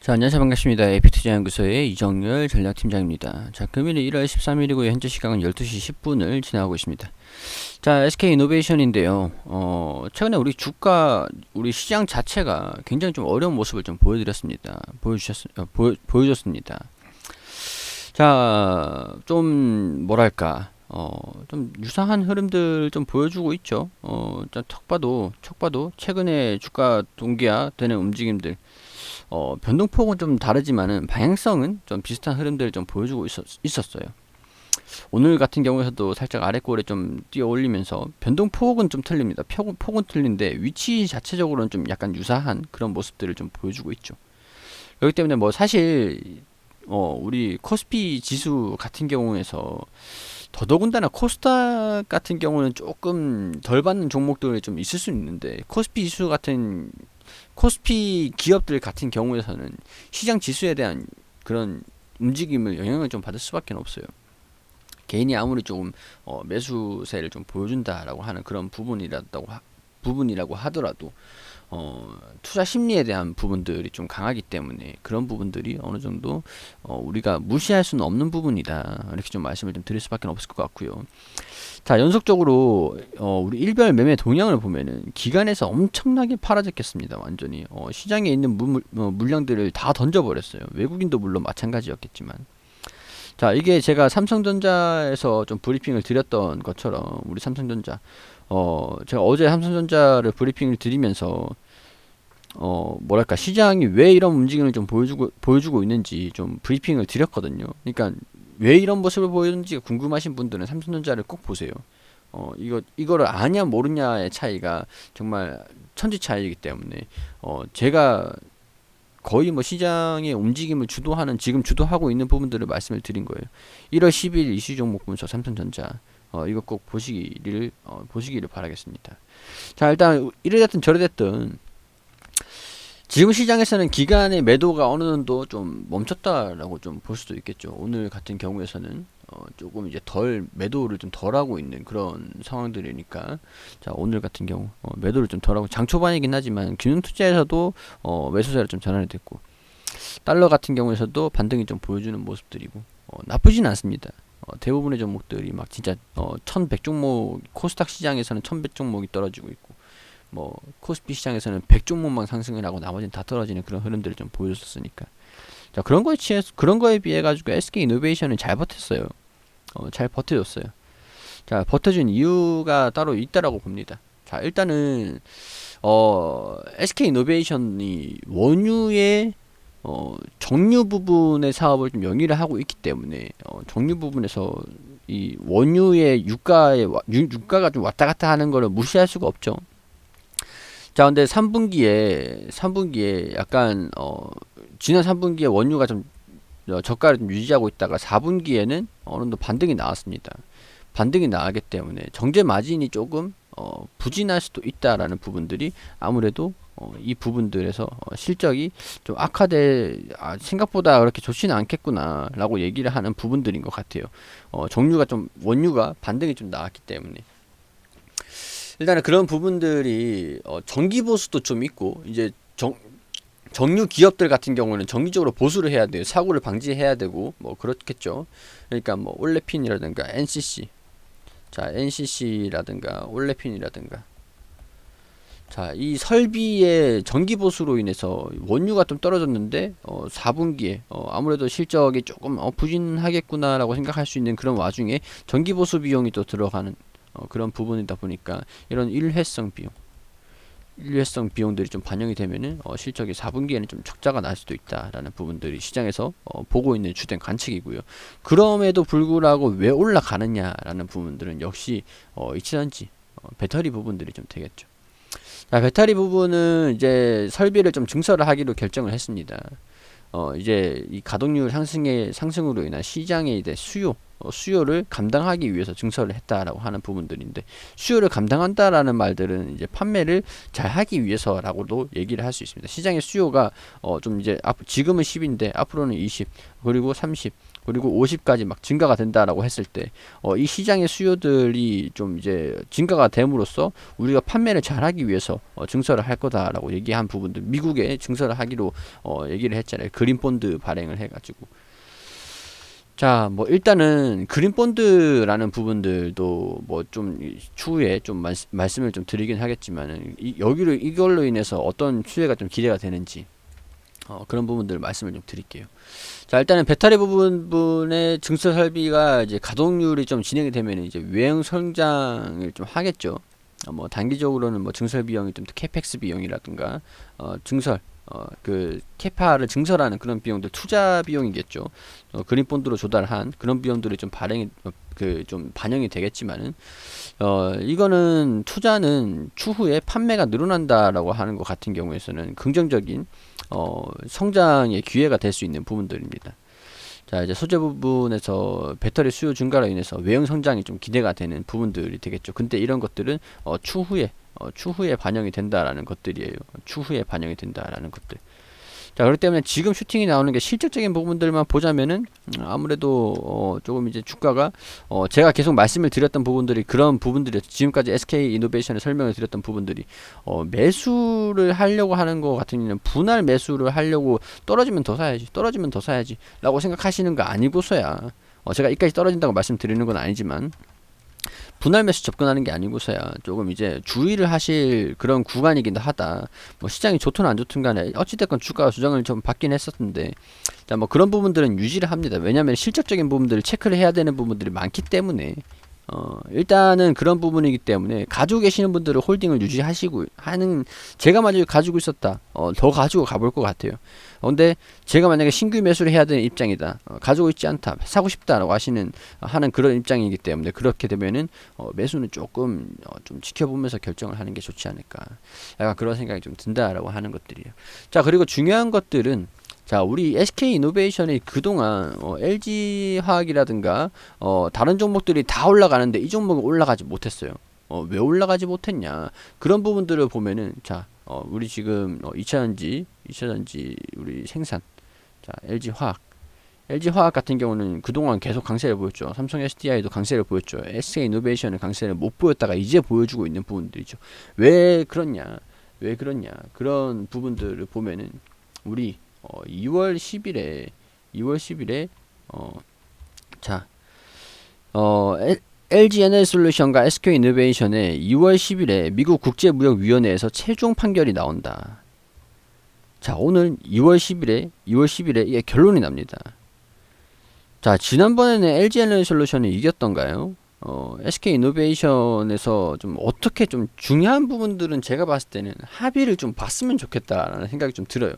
자, 안녕하세요. 반갑습니다. 에이피투자연구소의 이정열 전략팀장입니다. 자, 금일이 1월 13일이고요. 현재 시각은 12시 10분을 지나고 있습니다. 자, SK이노베이션인데요. 최근에 우리 주가, 우리 시장 자체가 굉장히 좀 어려운 모습을 좀 보여줬습니다. 자, 좀, 뭐랄까, 좀 유사한 흐름들 좀 보여주고 있죠. 척봐도 최근에 주가 동기화되는 움직임들, 변동폭은 좀 다르지만은 방향성은 좀 비슷한 흐름들을 좀 보여주고 있었어요. 오늘 같은 경우에서도 살짝 아래꼴에 좀 뛰어 올리면서 변동폭은 좀 틀립니다. 폭은 틀린데 위치 자체적으로는 좀 약간 유사한 그런 모습들을 좀 보여주고 있죠. 그렇기 때문에 뭐 사실 우리 코스피 지수 같은 경우에서 더더군다나 코스닥 같은 경우는 조금 덜 받는 종목들이 좀 있을 수 있는데 코스피 기업들 같은 경우에서는 시장 지수에 대한 그런 움직임을 영향을 좀 받을 수밖에 없어요. 개인이 아무리 조금 매수세를 좀 보여준다라고 하는 그런 부분이라고 하더라도 투자 심리에 대한 부분들이 좀 강하기 때문에 그런 부분들이 어느 정도 우리가 무시할 수는 없는 부분이다, 이렇게 좀 말씀을 좀 드릴 수밖에 없을 것 같고요. 자, 연속적으로 우리 일별 매매 동향을 보면은 기간에서 엄청나게 팔아졌겠습니다. 완전히 시장에 있는 물량들을 다 던져버렸어요. 외국인도 물론 마찬가지였겠지만. 자, 이게 제가 삼성전자에서 좀 브리핑을 드렸던 것처럼 우리 삼성전자, 제가 어제 삼성전자를 브리핑을 드리면서 뭐랄까, 시장이 왜 이런 움직임을 좀 보여주고 있는지 좀 브리핑을 드렸거든요. 그러니까 왜 이런 모습을 보이는지가 궁금하신 분들은 삼성전자를 꼭 보세요. 이거를 아냐 모르냐의 차이가 정말 천지 차이이기 때문에 제가 거의 뭐 시장의 움직임을 지금 주도하고 있는 부분들을 말씀을 드린 거예요. 1월 10일 이슈 종목 분석 삼성전자, 이거 꼭 보시기를 바라겠습니다. 자, 일단 이래됐든 저래됐든 지금 시장에서는 기간의 매도가 어느 정도 좀 멈췄다라고 좀 볼 수도 있겠죠. 오늘 같은 경우에서는 조금 이제 매도를 좀 덜 하고 있는 그런 상황들이니까. 자, 오늘 같은 경우 매도를 좀 덜 하고, 장 초반이긴 하지만 금융투자에서도 매수세를 좀 전환이 됐고, 달러 같은 경우에서도 반등이 좀 보여주는 모습들이고, 나쁘진 않습니다. 대부분의 종목들이 막 진짜 1100 종목, 코스닥 시장에서는 1100 종목이 떨어지고 있고, 뭐 코스피 시장에서는 100 종목만 상승을 하고 나머지는 다 떨어지는 그런 흐름들을 좀 보여줬으니까. 자, 그런 거에 비해 가지고 SK 이노베이션은 잘 버텼어요. 잘 버텨줬어요. 자, 버텨준 이유가 따로 있다라고 봅니다. 자, 일단은 SK 이노베이션이 원유의 정유 부분의 사업을 좀 영위를 하고 있기 때문에 정유 부분에서 이 원유의 유가가 좀 왔다 갔다 하는 거를 무시할 수가 없죠. 자, 근데 3분기에 약간 지난 3분기에 원유가 좀 저가를 좀 유지하고 있다가 4분기에는 어느 정도 반등이 나왔습니다. 반등이 나왔기 때문에 정제 마진이 조금 부진할 수도 있다라는 부분들이 아무래도 이 부분들에서 실적이 좀 생각보다 그렇게 좋지는 않겠구나라고 얘기를 하는 부분들인 것 같아요. 원유가 반등이 좀 나왔기 때문에. 일단은 그런 부분들이 정기 보수도 좀 있고, 이제 정유 기업들 같은 경우는 정기적으로 보수를 해야 돼요. 사고를 방지해야 되고 뭐 그렇겠죠. 그러니까 뭐 올레핀이라든가 NCC라든가 올레핀이라든가, 자, 이 설비의 정기 보수로 인해서 원유가 좀 떨어졌는데 4분기에 아무래도 실적이 조금 부진하겠구나라고 생각할 수 있는 그런 와중에 정기 보수 비용이 또 들어가는 그런 부분이다 보니까 이런 일회성 비용들이 좀 반영이 되면은 실적이 4분기에는 좀 적자가 날 수도 있다라는 부분들이 시장에서 보고 있는 주된 관측이고요. 그럼에도 불구하고 왜 올라가느냐라는 부분들은 역시 이치전지 배터리 부분들이 좀 되겠죠. 자, 배터리 부분은 이제 설비를 좀 증설을 하기로 결정을 했습니다. 이제 이 가동률 상승으로 인한 시장의 이제 수요를 감당하기 위해서 증설을 했다라고 하는 부분들인데, 수요를 감당한다라는 말들은 이제 판매를 잘 하기 위해서라고도 얘기를 할 수 있습니다. 시장의 수요가 좀 이제 지금은 10인데 앞으로는 20, 그리고 30, 그리고 50까지 막 증가가 된다라고 했을 때, 이 시장의 수요들이 좀 이제 증가가 됨으로써 우리가 판매를 잘하기 위해서 증설을 할 거다라고 얘기한 부분들, 미국에 증설을 하기로 얘기를 했잖아요. 그린본드 발행을 해가지고. 자, 뭐 일단은 그린본드라는 부분들도 뭐 좀 추후에 좀 말씀을 좀 드리긴 하겠지만은, 여기로 이걸로 인해서 어떤 수혜가 좀 기대가 되는지 그런 부분들 말씀을 좀 드릴게요. 자, 일단은 배터리 부분의 증설 설비가 이제 가동률이 좀 진행이 되면 이제 외형 성장을 좀 하겠죠. 뭐 단기적으로는 뭐 증설 비용이 좀 캐펙스 비용이라든가 증설 그 캐파를 증설하는 그런 비용들, 투자 비용이겠죠. 그린본드로 조달한 그런 비용들이 좀 발행이 그 좀 반영이 되겠지만은, 이거는 투자는 추후에 판매가 늘어난다라고 하는 것 같은 경우에서는 긍정적인 성장의 기회가 될 수 있는 부분들입니다. 자, 이제 소재 부분에서 배터리 수요 증가로 인해서 외형 성장이 좀 기대가 되는 부분들이 되겠죠. 근데 이런 것들은 추후에 반영이 된다라는 것들이에요. 추후에 반영이 된다라는 것들. 자, 그렇기 때문에 지금 슈팅이 나오는 게 실질적인 부분들만 보자면은, 아무래도 조금 이제 주가가 제가 계속 말씀을 드렸던 부분들이 그런 부분들이, 지금까지 SK 이노베이션에 설명을 드렸던 부분들이 매수를 하려고 하는 것 같은 경우는 분할 매수를 하려고 떨어지면 더 사야지 라고 생각하시는 거 아니고서야, 제가 이까지 떨어진다고 말씀드리는 건 아니지만 분할 매수 접근하는 게 아니고서야 조금 이제 주의를 하실 그런 구간이긴 하다. 뭐 시장이 좋든 안 좋든 간에 어찌됐건 주가가 조정을 좀 받긴 했었는데, 자, 뭐 그런 부분들은 유지를 합니다. 왜냐면 실적적인 부분들을 체크를 해야 되는 부분들이 많기 때문에, 일단은 그런 부분이기 때문에 가지고 계시는 분들은 홀딩을 유지하시고 하는, 제가 만약에 가지고 있었다, 더 가지고 가볼 것 같아요. 근데 제가 만약에 신규 매수를 해야 되는 입장이다, 가지고 있지 않다, 사고 싶다라고 하는 그런 입장이기 때문에, 그렇게 되면은 매수는 조금 좀 지켜보면서 결정을 하는 게 좋지 않을까, 약간 그런 생각이 좀 든다라고 하는 것들이에요. 자, 그리고 중요한 것들은, 자, 우리 SK 이노베이션이 그동안 LG 화학이라든가 다른 종목들이 다 올라가는데 이 종목은 올라가지 못했어요. 왜 올라가지 못했냐? 그런 부분들을 보면은, 자, 우리 지금 2차전지 우리 생산, 자, LG 화학 같은 경우는 그동안 계속 강세를 보였죠. 삼성 SDI도 강세를 보였죠. SK 이노베이션은 강세를 못 보였다가 이제 보여주고 있는 부분들이죠. 왜 그렇냐? 그런 부분들을 보면은, 우리 2월 10일에 자, LG 에너지솔루션과 SK 이노베이션의 2월 10일에 미국 국제무역위원회에서 최종 판결이 나온다. 자, 오늘 2월 10일에 이게 결론이 납니다. 자, 지난번에는 LG 에너지솔루션이 이겼던가요? SK 이노베이션에서 좀 어떻게 좀 중요한 부분들은 제가 봤을 때는 합의를 좀 봤으면 좋겠다라는 생각이 좀 들어요.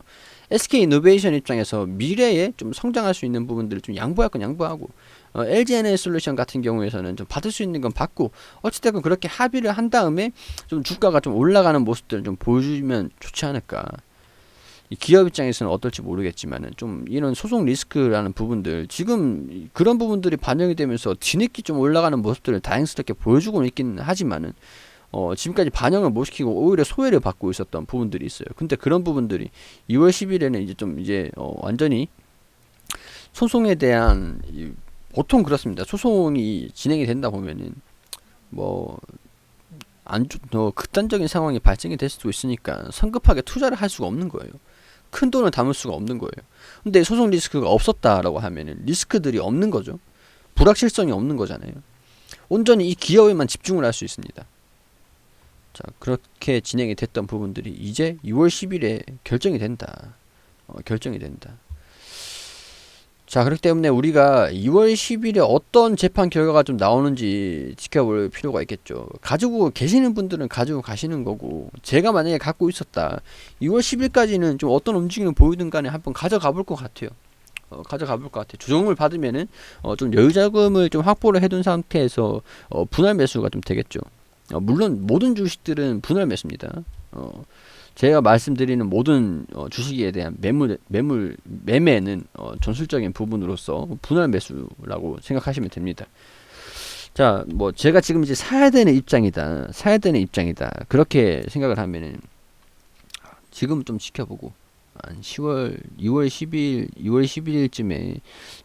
SK 이노베이션 입장에서 미래에 좀 성장할 수 있는 부분들을 좀 양보할 건 양보하고, LG 에너지솔루션 같은 경우에서는 좀 받을 수 있는 건 받고, 어찌됐건 그렇게 합의를 한 다음에 좀 주가가 좀 올라가는 모습들을 좀 보여주면 좋지 않을까. 이 기업 입장에서는 어떨지 모르겠지만은, 좀 이런 소송 리스크라는 부분들, 지금 그런 부분들이 반영이 되면서 뒤늦게 좀 올라가는 모습들을 다행스럽게 보여주고 있긴 하지만은, 지금까지 반영을 못 시키고 오히려 소외를 받고 있었던 부분들이 있어요. 근데 그런 부분들이 2월 10일에는 이제 좀 이제 완전히 소송에 대한, 보통 그렇습니다. 소송이 진행이 된다 보면은 뭐 극단적인 상황이 발생이 될 수도 있으니까 성급하게 투자를 할 수가 없는 거예요. 큰 돈을 담을 수가 없는 거예요. 근데 소송 리스크가 없었다라고 하면은 리스크들이 없는 거죠. 불확실성이 없는 거잖아요. 온전히 이 기업에만 집중을 할 수 있습니다. 자, 그렇게 진행이 됐던 부분들이 이제 2월 10일에 결정이 된다. 자, 그렇기 때문에 우리가 2월 10일에 어떤 재판 결과가 좀 나오는지 지켜볼 필요가 있겠죠. 가지고 계시는 분들은 가지고 가시는 거고, 제가 만약에 갖고 있었다, 2월 10일까지는 좀 어떤 움직임을 보이든 간에 한번 가져가 볼 것 같아요. 조정을 받으면은 좀 여유자금을 좀 확보를 해둔 상태에서 분할 매수가 좀 되겠죠. 물론 모든 주식들은 분할 매수입니다. 제가 말씀드리는 모든 주식에 대한 매매는 전술적인 부분으로서 분할 매수라고 생각하시면 됩니다. 자, 뭐 제가 지금 이제 사야 되는 입장이다. 그렇게 생각을 하면은 지금 좀 지켜보고 한 10월, 2월 10일, 2월 11일쯤에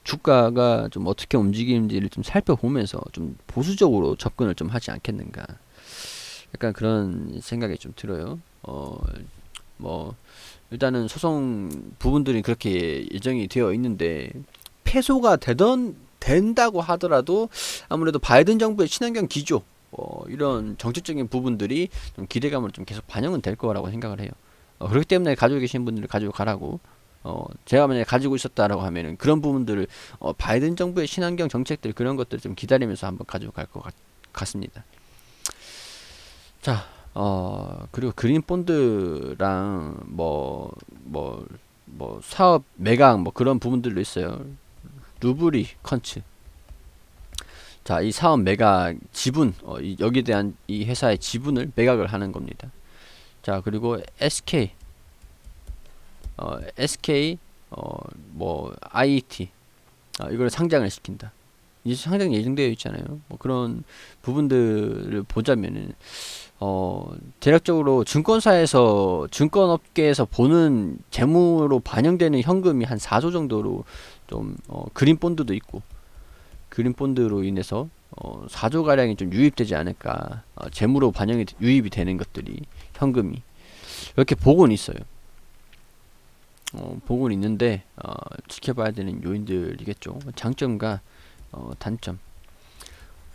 주가가 좀 어떻게 움직이는지를 좀 살펴보면서 좀 보수적으로 접근을 좀 하지 않겠는가. 약간 그런 생각이 좀 들어요. 뭐, 일단은 소송 부분들이 그렇게 예정이 되어 있는데, 패소가 된다고 하더라도 아무래도 바이든 정부의 친환경 기조, 이런 정책적인 부분들이 좀 기대감으로 좀 계속 반영은 될 거라고 생각을 해요. 그렇기 때문에 가지고 계신 분들을 가지고 가라고. 제가 만약에 가지고 있었다라고 하면은 그런 부분들을 바이든 정부의 친환경 정책들 그런 것들을 좀 기다리면서 한번 가지고 갈 것 같습니다. 자, 그리고 그린 본드랑 사업 매각 뭐 그런 부분들도 있어요. 루브리 컨츠. 자, 이 사업 매각 지분, 여기에 대한 이 회사의 지분을 매각을 하는 겁니다. 자, 그리고 SK, IET, 이걸 상장을 시킨다. 이제 상장 예정되어 있잖아요. 뭐 그런 부분들을 보자면은, 대략적으로 증권사에서, 증권업계에서 보는 재무로 반영되는 현금이 한 4조 정도로 좀, 그린 본드도 있고, 그린 본드로 인해서 4조 가량이 좀 유입되지 않을까. 재무로 반영이 유입이 되는 것들이 현금이 이렇게 보고는 있어요. 보고는 있는데 지켜봐야 되는 요인들이겠죠. 장점과 단점.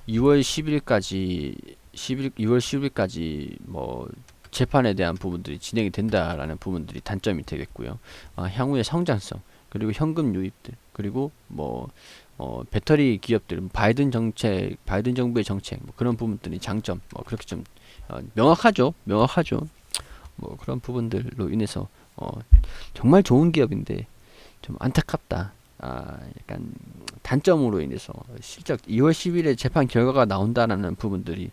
2월 10일까지 2월 10일까지 뭐 재판에 대한 부분들이 진행이 된다라는 부분들이 단점이 되겠고요. 향후의 성장성 그리고 현금 유입들 그리고 배터리 기업들 바이든 정책 바이든 정부의 정책 뭐 그런 부분들이 장점 그렇게 좀 명확하죠. 뭐 그런 부분들로 인해서 정말 좋은 기업인데 좀 안타깝다. 약간 단점으로 인해서 실적 2월 10일에 재판 결과가 나온다라는 부분들이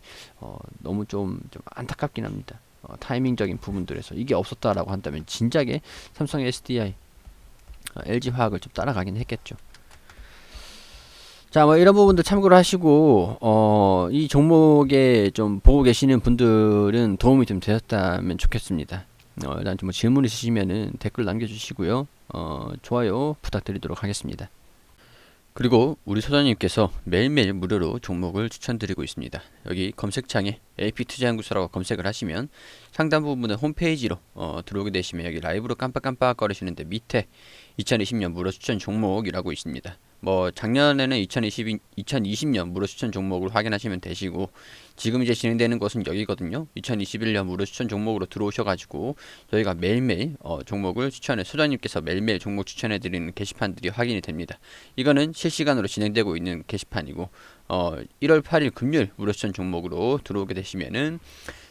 너무 좀 안타깝긴 합니다. 타이밍적인 부분들에서 이게 없었다라고 한다면 진작에 삼성 SDI, LG화학을 좀 따라가긴 했겠죠. 자, 뭐 이런 부분들 참고를 하시고 이 종목에 좀 보고 계시는 분들은 도움이 좀 되었다면 좋겠습니다. 일단 좀 질문 있으시면은 댓글 남겨주시고요. 좋아요 부탁드리도록 하겠습니다. 그리고 우리 소장님께서 매일매일 무료로 종목을 추천드리고 있습니다. 여기 검색창에 AP투자연구소라고 검색을 하시면 상단 부분의 홈페이지로 들어오게 되시면 여기 라이브로 깜빡깜빡 거리시는데 밑에 2020년 무료 추천 종목이라고 있습니다. 뭐 작년에는 2020년 무료 추천 종목을 확인하시면 되시고 지금 이제 진행되는 것은 여기거든요. 2021년 무료 추천 종목으로 들어오셔가지고 저희가 매일매일 종목을 소장님께서 매일매일 종목 추천해드리는 게시판들이 확인이 됩니다. 이거는 실시간으로 진행되고 있는 게시판이고 1월 8일 금요일 무료 추천 종목으로 들어오게 되시면은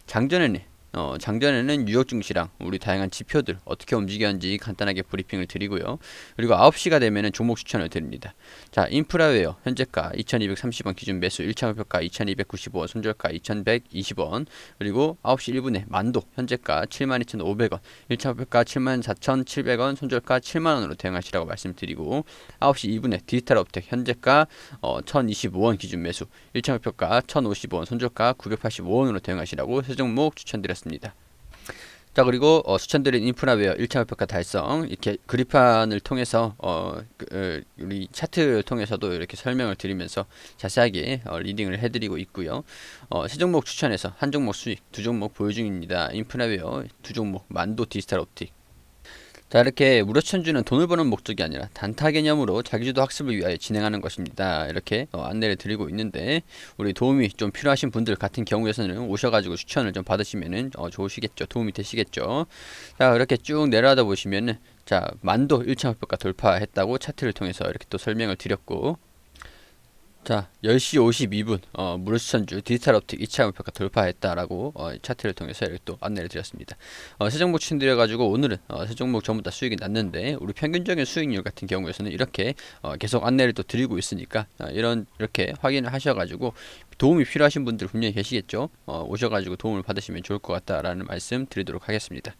장전에는 뉴욕 증시랑 우리 다양한 지표들 어떻게 움직였는지 간단하게 브리핑을 드리고요. 그리고 9시가 되면은 종목 추천을 드립니다. 자, 인프라웨어 현재가 2230원 기준 매수 1차 목표가 2295원 손절가 2120원 그리고 9시 1분에 만도 현재가 72,500원 1차 목표가 74,700원 손절가 7만원으로 대응하시라고 말씀드리고 9시 2분에 디지털업텍 현재가 1025원 기준 매수 1차 목표가 1050원 손절가 985원으로 대응하시라고 세 종목 추천드렸습니다. 자, 그리고 추천드린 인프라웨어 1차 목표가 달성 이렇게 그래프판을 통해서 우리 차트를 통해서도 이렇게 설명을 드리면서 자세하게 리딩을 해드리고 있고요. 세 종목 추천해서 한 종목 수익, 두 종목 보유 중입니다. 인프라웨어 두 종목, 만도 디지털옵틱. 자, 이렇게 무료 추천주는 돈을 버는 목적이 아니라 단타 개념으로 자기주도 학습을 위하여 진행하는 것입니다. 이렇게 안내를 드리고 있는데 우리 도움이 좀 필요하신 분들 같은 경우에서는 오셔가지고 추천을 좀 받으시면은 좋으시겠죠. 도움이 되시겠죠. 자, 이렇게 쭉 내려가다 보시면은 자, 만도 1차 목표가 돌파했다고 차트를 통해서 이렇게 또 설명을 드렸고 자, 10시 52분 무료 추천주 디지털옵틱 2차 목표가 돌파했다라고 차트를 통해서 이렇게 또 안내를 드렸습니다. 세 종목 추천드려가지고 오늘은 세 종목 전부 다 수익이 났는데 우리 평균적인 수익률 같은 경우에서는 이렇게 계속 안내를 또 드리고 있으니까 이렇게 확인을 하셔가지고 도움이 필요하신 분들 분명히 계시겠죠. 오셔가지고 도움을 받으시면 좋을 것 같다라는 말씀 드리도록 하겠습니다.